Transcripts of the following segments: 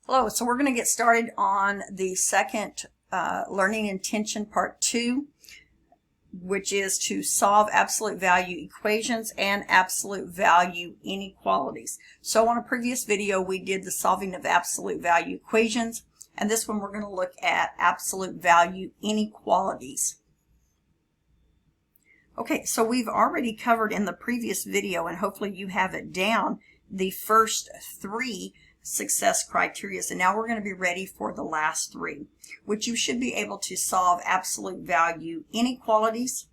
Hello, so we're going to get started on the second learning intention part 2, which is to solve absolute value equations and absolute value inequalities. So on a previous video we did the solving of absolute value equations, and this one we're going to look at absolute value inequalities. Okay, so we've already covered in the previous video, and hopefully you have it down, the first 3 success criteria, and now we're going to be ready for the last 3, which you should be able to solve absolute value inequalities.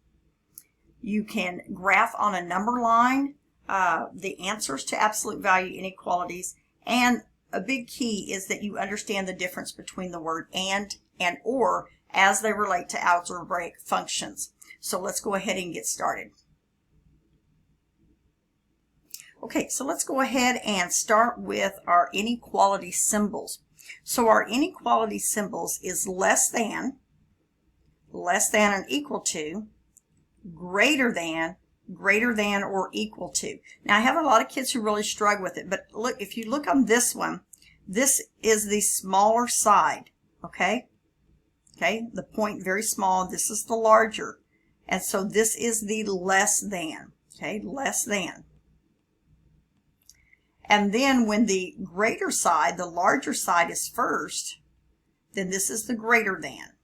You can graph on a number line the answers to absolute value inequalities, and a big key is that you understand the difference between the word and or as they relate to algebraic functions. So let's go ahead and get started. Okay, so let's go ahead and start with our inequality symbols. So our inequality symbols is less than or equal to, greater than or equal to. Now I have a lot of kids who really struggle with it, but look, if you look on this one, this is the smaller side, okay? Okay, the point very small, this is the larger. And so this is the less than, okay, less than. And then when the greater side, the larger side is first, then this is the greater than.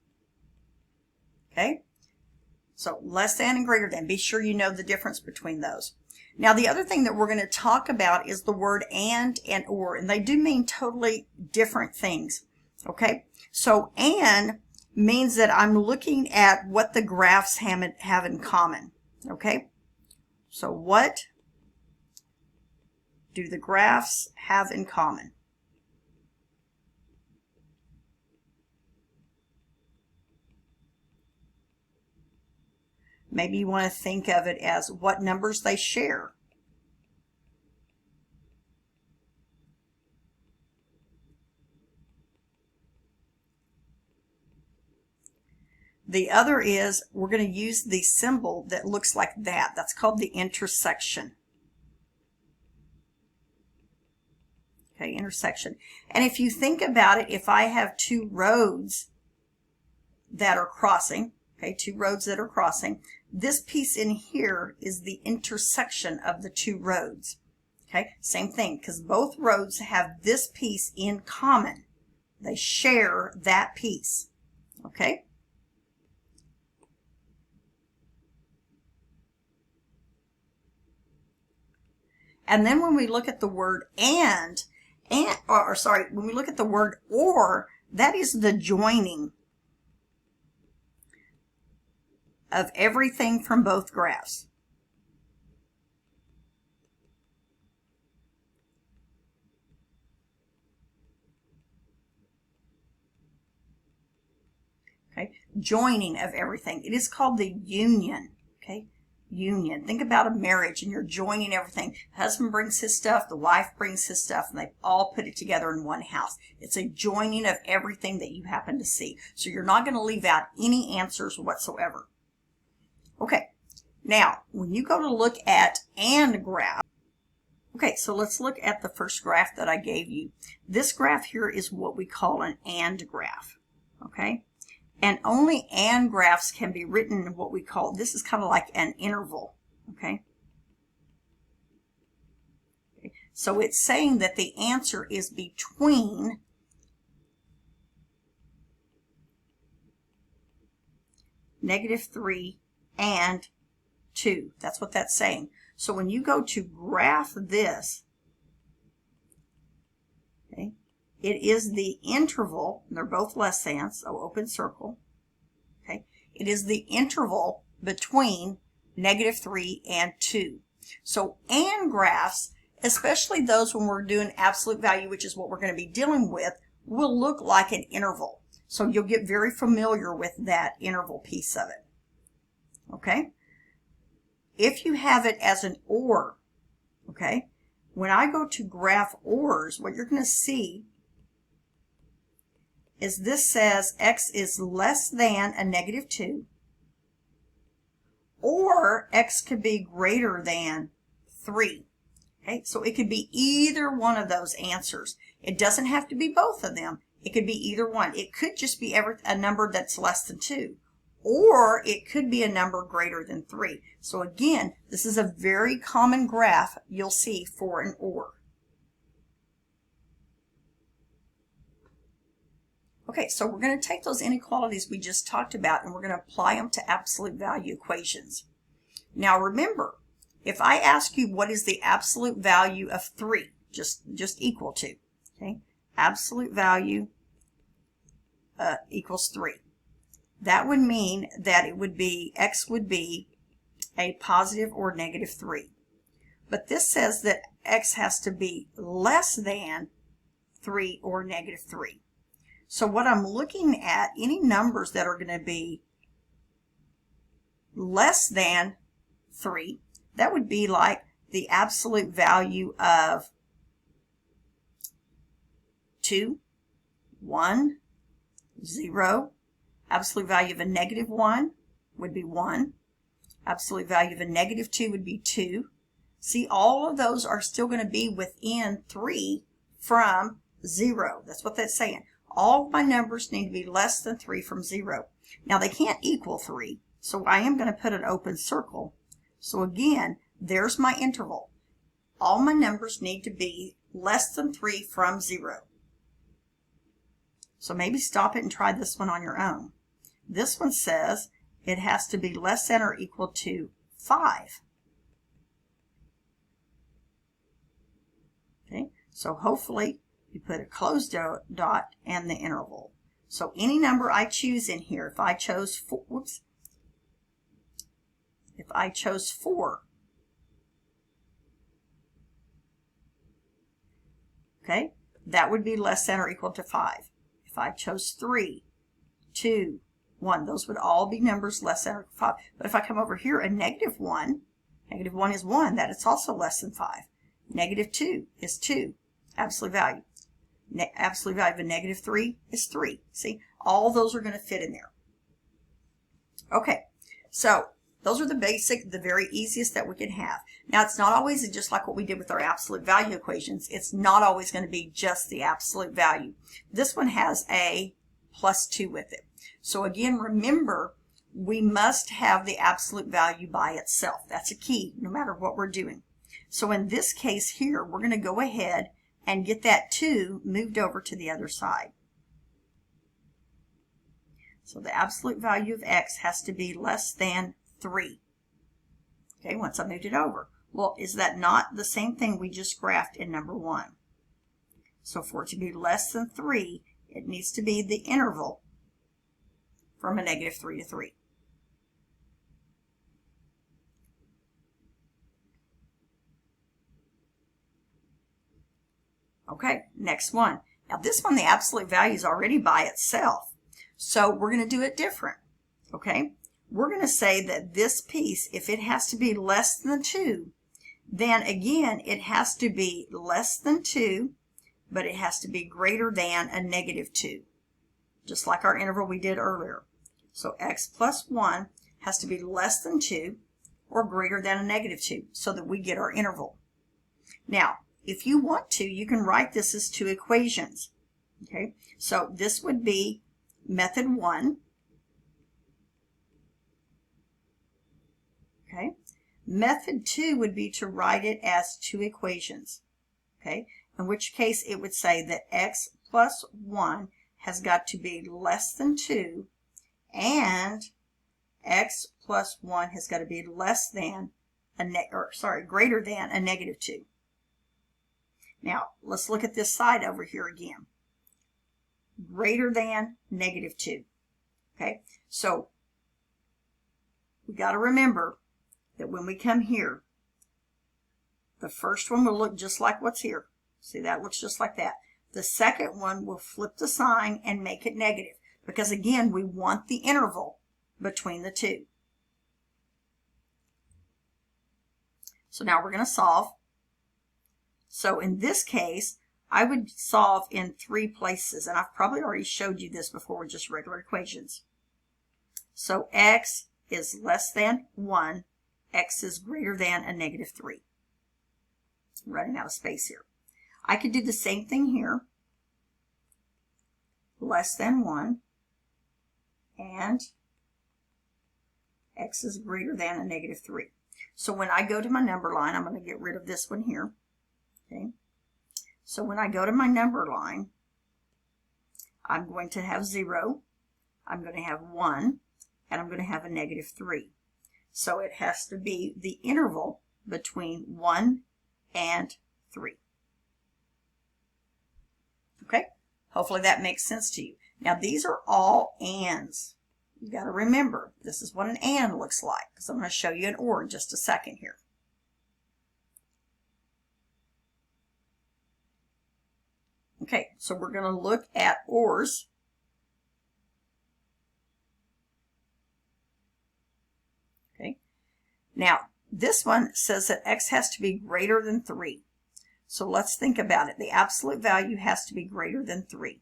Okay? So less than and greater than. Be sure you know the difference between those. Now the other thing that we're going to talk about is the word and or, and they do mean totally different things. Okay? So and means that I'm looking at what the graphs have in common. Okay? So what do the graphs have in common? Maybe you want to think of it as what numbers they share. The other is we're going to use the symbol that looks like that. That's called the intersection. Okay, intersection. And if you think about it, if I have 2 roads that are crossing, okay, 2 roads that are crossing, this piece in here is the intersection of the 2 roads. Okay, same thing, because both roads have this piece in common. They share that piece. Okay? And then when we look at the word when we look at the word or, that is the joining of everything from both graphs. Okay, joining of everything. It is called the union. Okay, union. Think about a marriage and you're joining everything. The husband brings his stuff, the wife brings his stuff, and they all put it together in one house. It's a joining of everything that you happen to see. So you're not going to leave out any answers whatsoever. Okay, now when you go to look at and graph, okay, so let's look at the first graph that I gave you. This graph here is what we call an and graph, okay? And only and graphs can be written in what we call, this is kind of like an interval, okay? So it's saying that the answer is between -3 and 2. That's what that's saying. So when you go to graph this, okay, it is the interval, and they're both less than, so open circle. Okay, it is the interval between -3 and 2. So and graphs, especially those when we're doing absolute value, which is what we're going to be dealing with, will look like an interval. So you'll get very familiar with that interval piece of it. Okay? If you have it as an or, okay, when I go to graph ors, what you're going to see is this says x is less than a -2, or x could be greater than 3. Okay, so it could be either one of those answers. It doesn't have to be both of them. It could be either one. It could just be a number that's less than 2. Or it could be a number greater than 3. So again, this is a very common graph you'll see for an OR. Okay, so we're going to take those inequalities we just talked about and we're going to apply them to absolute value equations. Now remember, if I ask you what is the absolute value of 3, just equal to, okay, absolute value equals 3. That would mean that it would be, x would be a positive or negative 3. But this says that x has to be less than 3 or negative 3. So what I'm looking at, any numbers that are going to be less than 3, that would be like the absolute value of 2, 1, 0. Absolute value of a negative 1 would be 1. Absolute value of a negative 2 would be 2. See, all of those are still going to be within 3 from 0. That's what that's saying. All of my numbers need to be less than 3 from 0. Now, they can't equal 3, so I am going to put an open circle. So again, there's my interval. All my numbers need to be less than 3 from 0. So maybe stop it and try this one on your own. This one says it has to be less than or equal to 5. Okay, so hopefully you put a closed dot and the interval. So any number I choose in here, if I chose 4, whoops, if I chose 4, okay, that would be less than or equal to 5. If I chose 3, 2, 1, those would all be numbers less than or equal to 5. But if I come over here, a negative 1 is 1, that is also less than 5. Negative 2 is 2, absolute value. Absolute value of a negative 3 is 3. See, all those are going to fit in there. Okay, so those are the basic, the very easiest that we can have. Now, it's not always just like what we did with our absolute value equations. It's not always going to be just the absolute value. This one has a plus 2 with it. So again, remember, we must have the absolute value by itself. That's a key, no matter what we're doing. So in this case here, we're going to go ahead and get that 2 moved over to the other side. So the absolute value of x has to be less than 3. Okay, once I moved it over. Well, is that not the same thing we just graphed in number 1? So for it to be less than 3, it needs to be the interval from a negative 3 to 3. Okay, next one. Now this one, the absolute value is already by itself. So we're going to do it different. Okay, we're going to say that this piece, if it has to be less than 2, then again, it has to be less than 2, but it has to be greater than a negative 2, just like our interval we did earlier. So x plus 1 has to be less than 2 or greater than a negative 2 so that we get our interval. Now, if you want to, you can write this as 2 equations. Okay, so this would be method 1. Okay, method 2 would be to write it as 2 equations. Okay, in which case it would say that x plus 1 has got to be less than 2 and x plus 1 has got to be less than greater than a negative 2. Now, let's look at this side over here again. Greater than negative 2. Okay, so we got to remember that when we come here, the first one will look just like what's here. See, that looks just like that. The second one will flip the sign and make it negative because, again, we want the interval between the two. So now we're going to solve. So in this case, I would solve in 3 places, and I've probably already showed you this before with just regular equations. So x is less than 1, x is greater than a negative 3. I'm running out of space here. I could do the same thing here. Less than 1 and x is greater than a negative 3. So when I go to my number line, I'm going to get rid of this one here. Okay. So when I go to my number line, I'm going to have 0, I'm going to have 1, and I'm going to have a negative 3. So it has to be the interval between 1 and 3. Okay? Hopefully that makes sense to you. Now these are all ands. You got to remember, this is what an and looks like, because I'm going to show you an or in just a second here. Okay, so we're going to look at ors. Okay, now this one says that x has to be greater than 3. So let's think about it. The absolute value has to be greater than 3.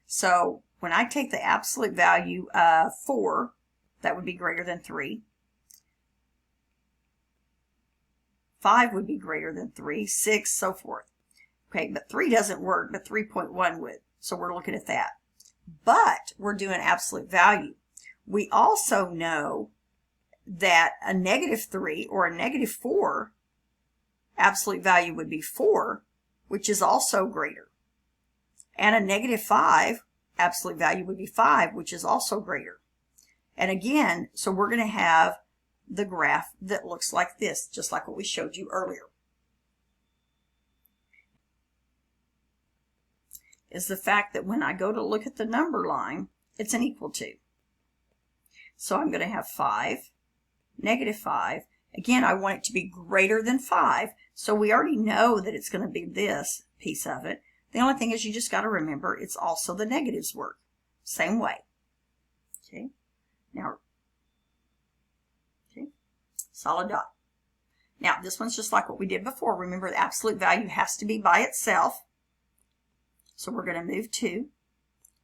So when I take the absolute value of 4, that would be greater than 3. 5 would be greater than 3, 6, so forth. Okay, but 3 doesn't work, but 3.1 would. So we're looking at that. But we're doing absolute value. We also know that a negative 3 or a negative 4, absolute value would be 4, which is also greater. And a negative 5, absolute value would be 5, which is also greater. And again, so we're going to have the graph that looks like this, just like what we showed you earlier. Is the fact that when I go to look at the number line, it's an equal to. So I'm going to have 5, negative 5. Again, I want it to be greater than 5, so we already know that it's going to be this piece of it. The only thing is you just got to remember it's also the negatives work. Same way. Okay. Now, okay, solid dot. Now, this one's just like what we did before. Remember, the absolute value has to be by itself. So we're going to move to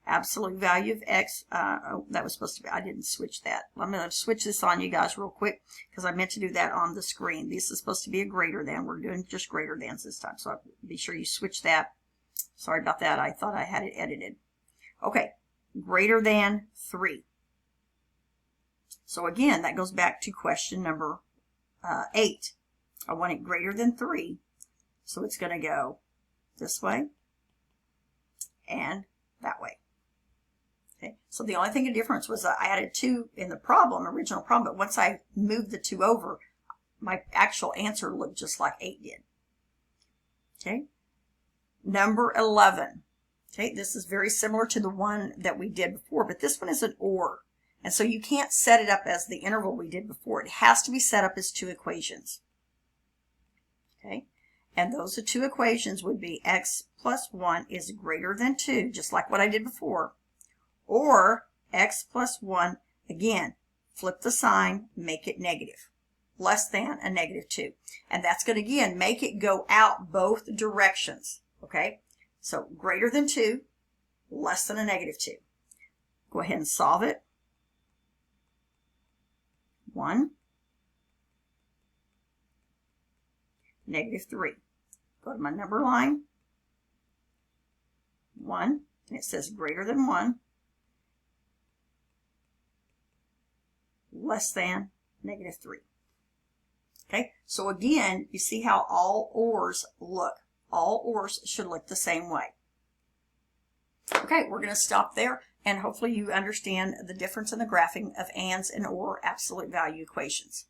absolute value of x. Oh, that was supposed to be, I didn't switch that. I'm going to switch this on you guys real quick because I meant to do that on the screen. This is supposed to be a greater than. We're doing just greater than this time. So be sure you switch that. Sorry about that. I thought I had it edited. Okay, greater than 3. So again, that goes back to question number 8. I want it greater than 3. So it's going to go this way and that way. Okay, so the only thing of difference was I added 2 in the problem, original problem, but once I moved the 2 over, my actual answer looked just like 8 did. Okay, number 11. Okay, this is very similar to the one that we did before, but this one is an or. And so you can't set it up as the interval we did before. It has to be set up as 2 equations. Okay, and those 2 equations would be x plus 1 is greater than 2, just like what I did before. Or x plus 1, again, flip the sign, make it negative. Less than a negative 2. And that's going to, again, make it go out both directions. Okay, so greater than 2, less than a negative 2. Go ahead and solve it. 1, negative 3. Go to my number line. 1, and it says greater than 1, less than negative 3. Okay, so again, you see how all ors look. All ors should look the same way. Okay, we're going to stop there, and hopefully you understand the difference in the graphing of ands and or absolute value equations.